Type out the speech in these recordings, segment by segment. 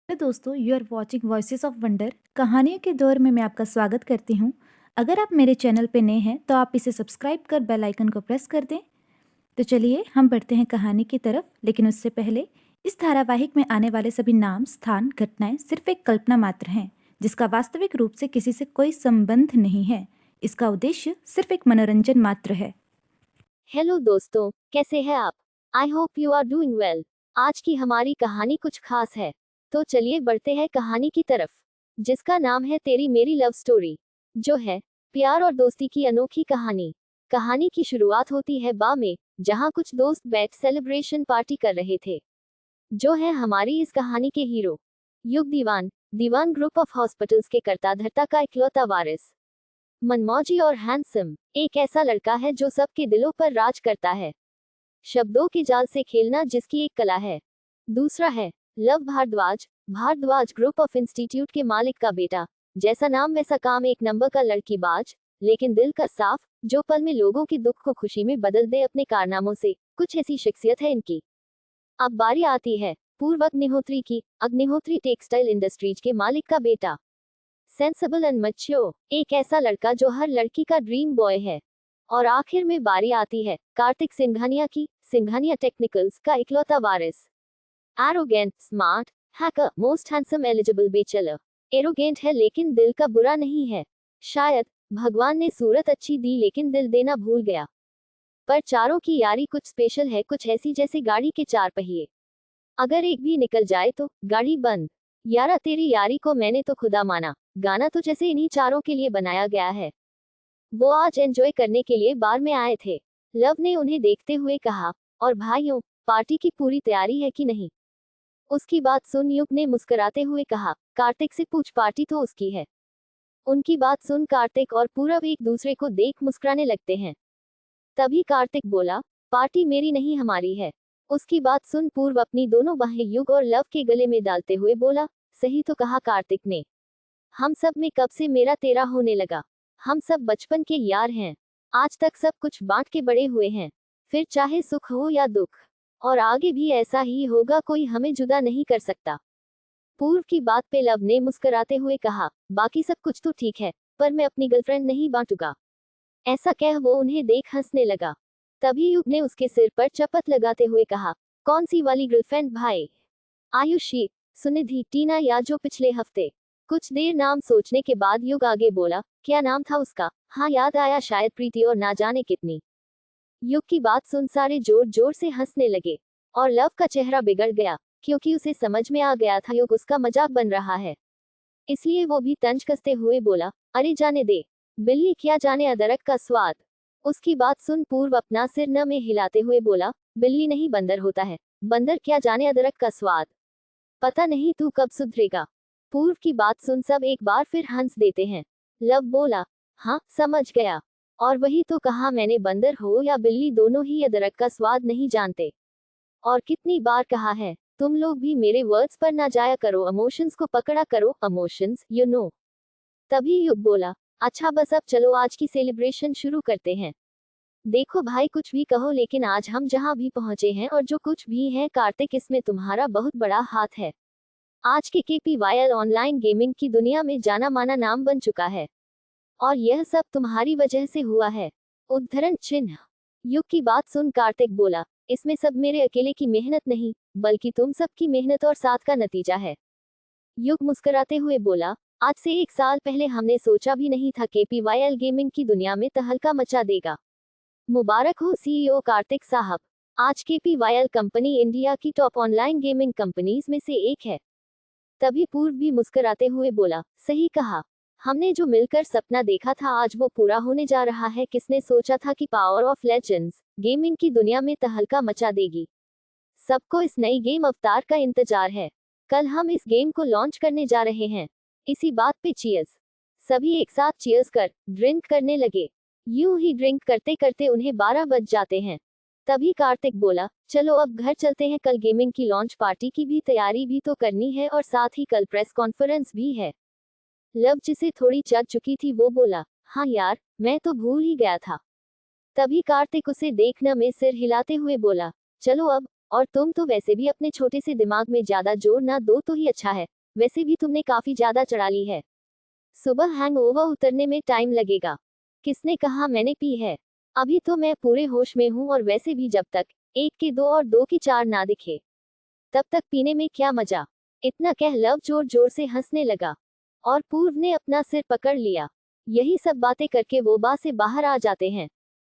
Hello दोस्तों, you are watching Voices of Wonder. कहानियों के दौर में मैं आपका स्वागत करती हूँ। अगर आप मेरे चैनल पे नए हैं तो आप इसे सब्सक्राइब कर बेल आइकन को प्रेस कर दें। तो चलिए हम बढ़ते हैं कहानी की तरफ, लेकिन उससे पहले इस धारावाहिक में आने वाले सभी नाम, स्थान, घटनाएं सिर्फ एक कल्पना मात्र हैं, जिसका वास्तविक रूप से किसी से कोई संबंध नहीं है। इसका उद्देश्य सिर्फ एक मनोरंजन मात्र है। हेलो दोस्तों, कैसे हैं आप? I hope you are doing well. आज की हमारी कहानी कुछ खास है, तो चलिए बढ़ते हैं कहानी की तरफ, जिसका नाम है तेरी मेरी लव स्टोरी, जो है प्यार और दोस्ती की अनोखी कहानी। कहानी की शुरुआत होती है बार में, जहां कुछ दोस्त बैठ सेलिब्रेशन पार्टी कर रहे थे। जो है हमारी इस कहानी के हीरो, युग दीवान। दीवान ग्रुप ऑफ हॉस्पिटल्स के कर्ता धर्ता का इकलौता वारिस, मनमौजी और हैंडसम, एक ऐसा लड़का है जो सबके दिलों पर राज करता है, शब्दों के जाल से खेलना जिसकी एक कला है। दूसरा है Luv Bhardwaj. Bhardwaj group of institute के मालिक का बेटा, जैसा नाम वैसा काम, एक नंबर का लड़की बाज, लेकिन दिल का साफ, जो पल में लोगों के दुख को खुशी में बदल दे अपने कारनामों से। कुछ ऐसी शख्सियत है इनकी। अब बारी आती है पूर्व अग्निहोत्री की। अग्निहोत्री टेक्सटाइल इंडस्ट्रीज के मालिक का बेटा, सेंसिबल एंड मच्योर, एक ऐसा लड़का जो हर लड़की का ड्रीम बॉय है। और आखिर में बारी आती है कार्तिक सिंघानिया की। सिंघानिया टेक्निकल्स का इकलौता वारिस, arrogant, smart, hacker, most handsome, eligible bachelor. Arrogant है लेकिन दिल का बुरा नहीं है। शायद भगवान ने सूरत अच्छी दी लेकिन दिल देना भूल गया। पर चारों की यारी कुछ स्पेशल है, कुछ ऐसी जैसे गाड़ी के चार पहिए, अगर एक भी निकल जाए तो गाड़ी बंद। यारा तेरी यारी को मैंने तो खुदा माना। गाना तो जैसे इन्हीं चारों के लिए बनाया गया है। वो आज एंजॉय करने के लिए बार में आए थे। लव ने उन्हें देखते हुए कहा, और भाइयों, पार्टी की पूरी तैयारी है कि नहीं? उसकी बात सुन युग ने मुस्कुराते हुए कहा, कार्तिक से पूछ, पार्टी तो उसकी है। उनकी बात सुन कार्तिक और पूरव एक दूसरे को देख मुस्कुराने लगते हैं। तभी कार्तिक बोला, पार्टी मेरी नहीं हमारी है। उसकी बात सुन पूर्व अपनी दोनों बाहें युग और लव के गले में डालते हुए बोला, सही तो कहा कार्तिक ने। हम सब में कब से मेरा तेरा होने लगा। हम सब बचपन के यार हैं। आज तक सब कुछ बांट के बड़े हुए हैं, फिर चाहे सुख हो या दुख, और आगे भी ऐसा ही होगा, कोई हमें जुदा नहीं कर सकता। पूर्व की बात पे लव ने मुस्कुराते हुए कहा, बाकी सब कुछ तो ठीक है, पर मैं अपनी गर्लफ्रेंड नहीं बांटूंगा। ऐसा कह वो उन्हें देख हंसने लगा। तभी युग ने उसके सिर पर चपत लगाते हुए कहा, कौन सी वाली गर्लफ्रेंड भाई? आयुषी, सुनिधि, टीना, या जो पिछले हफ्ते? कुछ देर नाम सोचने के बाद युग आगे बोला, क्या नाम था उसका? हाँ याद आया, शायद प्रीति, और ना जाने कितनी। युग की बात सुन सारे जोर जोर से हंसने लगे, और लव का चेहरा बिगड़ गया, क्योंकि उसे समझ में आ गया था युग उसका मजाक बन रहा है। इसलिए वो भी तंज कसते हुए बोला, अरे जाने दे, बिल्ली, क्या जाने अदरक का स्वाद। उसकी बात सुन पूर्व अपना सिर न में हिलाते हुए बोला, बिल्ली नहीं बंदर होता है, बंदर क्या जाने अदरक का स्वाद। पता नहीं तू कब सुधरेगा। पूर्व की बात सुन सब एक बार फिर हंस देते हैं। लव बोला, हाँ समझ गया, और वही तो कहा मैंने, बंदर हो या बिल्ली दोनों ही अदरक का स्वाद नहीं जानते। और कितनी बार कहा है, तुम लोग भी मेरे वर्ड्स पर ना जाया करो, इमोशंस को पकड़ा करो, इमोशंस, यू नो। तभी युग बोला, अच्छा बस अब चलो आज की सेलिब्रेशन शुरू करते हैं। देखो भाई, कुछ भी कहो लेकिन आज हम जहां भी पहुंचे हैं और जो कुछ भी है कार्तिक, इसमें तुम्हारा बहुत बड़ा हाथ है। आज के KPYL ऑनलाइन गेमिंग की दुनिया में जाना माना नाम बन चुका है, और यह सब तुम्हारी वजह से हुआ है। उद्धरण चिन्ह। युग की बात सुन कार्तिक बोला, इसमें सब मेरे अकेले की मेहनत नहीं, बल्कि तुम सबकी मेहनत और साथ का नतीजा है। युग मुस्कुराते हुए बोला, आज से 1 साल पहले हमने सोचा भी नहीं था KPYL गेमिंग की दुनिया में तहलका मचा देगा। मुबारक हो CEO कार्तिक साहब। आज KPYL कंपनी इंडिया की टॉप ऑनलाइन गेमिंग कंपनीज में से एक है। तभी पूर्व भी मुस्कुराते हुए बोला, सही कहा, हमने जो मिलकर सपना देखा था आज वो पूरा होने जा रहा है। किसने सोचा था कि पावर ऑफ लेजेंड्स गेमिंग की दुनिया में तहलका मचा देगी। सबको इस नई गेम अवतार का इंतजार है। कल हम इस गेम को लॉन्च करने जा रहे हैं। इसी बात पे चीयर्स। सभी एक साथ चीयर्स कर ड्रिंक करने लगे। यूं ही ड्रिंक करते करते उन्हें 12 बज जाते हैं। तभी कार्तिक बोला, चलो अब घर चलते हैं, कल गेमिंग की लॉन्च पार्टी की भी तैयारी भी तो करनी है, और साथ ही कल प्रेस कॉन्फ्रेंस भी है। लव, जिसे थोड़ी चढ़ चुकी थी, वो बोला, हाँ यार, मैं तो भूल ही गया था। तभी कार्तिक उसे देखने में सिर हिलाते हुए बोला, चलो अब, और तुम तो वैसे भी अपने छोटे से दिमाग में ज्यादा जोर ना दो तो ही अच्छा है। वैसे भी तुमने काफी ज्यादा चढ़ा ली है। सुबह हैंगओवर उतरने में टाइम लगेगा। किसने कहा मैंने पी है? अभी तो मैं पूरे होश में हूँ, और वैसे भी जब तक 1 के 2 और 2 की 4 ना दिखे तब तक पीने में क्या मजा। इतना कह लव जोर जोर से हंसने लगा और पूर्व ने अपना सिर पकड़ लिया। यही सब बातें करके वो बार से बाहर आ जाते हैं।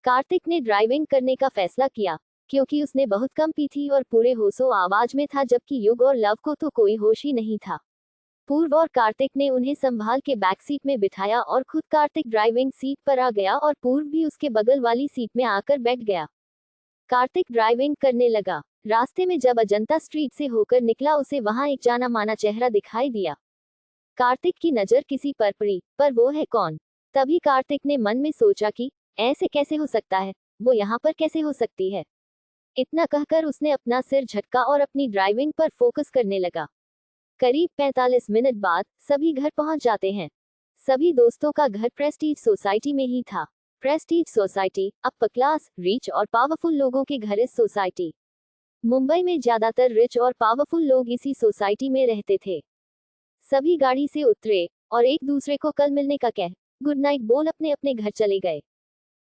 कार्तिक ने ड्राइविंग करने का फैसला किया क्योंकि उसने बहुत कम पी थी और पूरे होशो आवाज में था, जबकि युग और लव को तो कोई होश ही नहीं था। पूर्व और कार्तिक ने उन्हें संभाल के बैक सीट में बिठाया और खुद कार्तिक ड्राइविंग सीट पर आ गया और पूर्व भी उसके बगल वाली सीट में आकर बैठ गया। कार्तिक ड्राइविंग करने लगा। रास्ते में जब अजंता स्ट्रीट से होकर निकला, उसे वहां एक जाना माना चेहरा दिखाई दिया। कार्तिक की नजर किसी पर पड़ी, पर वो है कौन? तभी कार्तिक ने मन में सोचा कि ऐसे कैसे हो सकता है, वो यहाँ पर कैसे हो सकती है। इतना कहकर उसने अपना सिर झटका और अपनी ड्राइविंग पर फोकस करने लगा। करीब 45 मिनट बाद सभी घर पहुंच जाते हैं। सभी दोस्तों का घर प्रेस्टीज सोसाइटी में ही था। Prestige society upper class, rich और पावरफुल लोगों के घर। इस सोसाइटी मुंबई में ज्यादातर रिच और पावरफुल लोग इसी सोसाइटी में रहते थे। सभी गाड़ी से उतरे और एक दूसरे को कल मिलने का कह गुड नाइट बोल अपने अपने घर चले गए।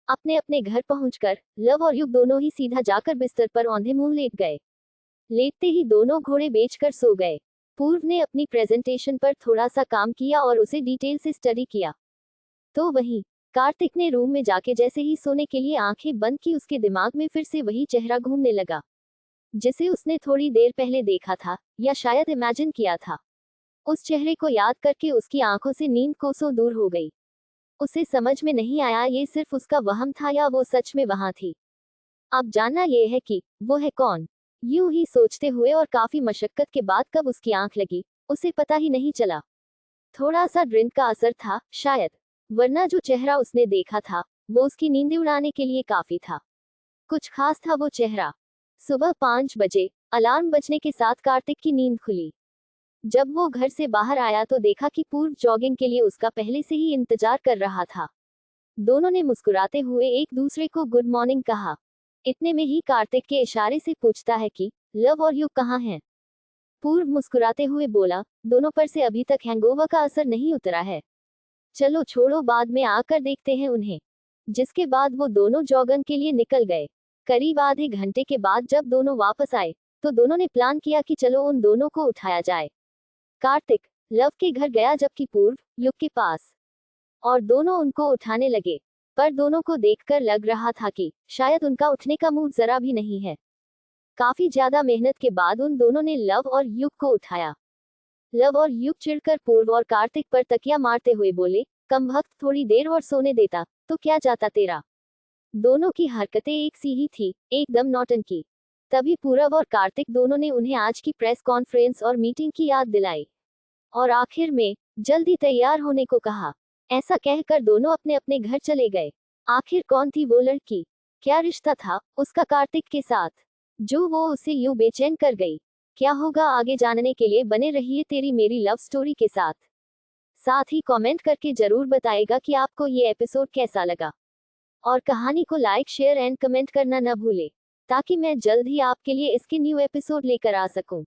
अपने अपने घर पहुंचकर लव और युग दोनों ही सीधा जाकर बिस्तर पर औंधे मुंह लेट गए। लेटते ही दोनों घोड़े बेचकर सो गए। पूर्व ने अपनी प्रेजेंटेशन पर थोड़ा सा काम किया और उसे डिटेल से स्टडी किया। तो वहीं कार्तिक ने रूम में जाके जैसे ही सोने के लिए आंखें बंद की, उसके दिमाग में फिर से वही चेहरा घूमने लगा जिसे उसने थोड़ी देर पहले देखा था या शायद इमेजिन किया था। उस चेहरे को याद करके उसकी आंखों से नींद कोसों दूर हो गई। उसे समझ में नहीं आया ये सिर्फ उसका वहम था या वो सच में वहां थी। अब जानना यह है कि वो है कौन। यूं ही सोचते हुए और काफी मशक्कत के बाद कब उसकी आंख लगी, उसे पता ही नहीं चला। थोड़ा सा ड्रिंक का असर था शायद, वरना जो चेहरा उसने देखा था वो उसकी नींद उड़ाने के लिए काफी था। कुछ खास था वो चेहरा। सुबह 5 बजे अलार्म बजने के साथ कार्तिक की नींद खुली। जब वो घर से बाहर आया तो देखा कि पूर्व जॉगिंग के लिए उसका पहले से ही इंतजार कर रहा था। दोनों ने मुस्कुराते हुए एक दूसरे को गुड मॉर्निंग कहा। इतने में ही कार्तिक के इशारे से पूछता है कि लव और युग कहाँ हैं? पूर्व मुस्कुराते हुए बोला, दोनों पर से अभी तक हैंगओवर का असर नहीं उतरा है। चलो छोड़ो, बाद में आकर देखते हैं उन्हें। जिसके बाद वो दोनों जॉगिंग के लिए निकल गए। करीब आधे घंटे के बाद जब दोनों वापस आए तो दोनों ने प्लान किया कि चलो उन दोनों को उठाया जाए। कार्तिक लव के घर गया जबकि पूर्व युग के पास, और दोनों उनको उठाने लगे। पर दोनों को देखकर लग रहा था कि शायद उनका उठने का मूड जरा भी नहीं है। काफी ज्यादा मेहनत के बाद उन दोनों ने लव और युग को उठाया। लव और युग चिढ़कर पूर्व और कार्तिक पर तकिया मारते हुए बोले, कमबख्त, थोड़ी देर और सोने देता तो क्या जाता तेरा। दोनों की हरकतें एक सी ही थी, एकदम नौटंकी। तभी पूरब और कार्तिक दोनों ने उन्हें आज की प्रेस कॉन्फ्रेंस और मीटिंग की याद दिलाई और आखिर में जल्दी तैयार होने को कहा। ऐसा कहकर दोनों अपने अपने घर चले गए। आखिर कौन थी वो लड़की? क्या रिश्ता था उसका कार्तिक के साथ जो वो उसे यूं बेचैन कर गई? क्या होगा आगे जानने के लिए बने रहिए तेरी मेरी लव स्टोरी के साथ। साथ ही कमेंट करके जरूर बताएगा कि आपको ये एपिसोड कैसा लगा, और कहानी को लाइक, शेयर एंड कमेंट करना न भूले ताकि मैं जल्द ही आपके लिए इसके न्यू एपिसोड लेकर आ सकूं।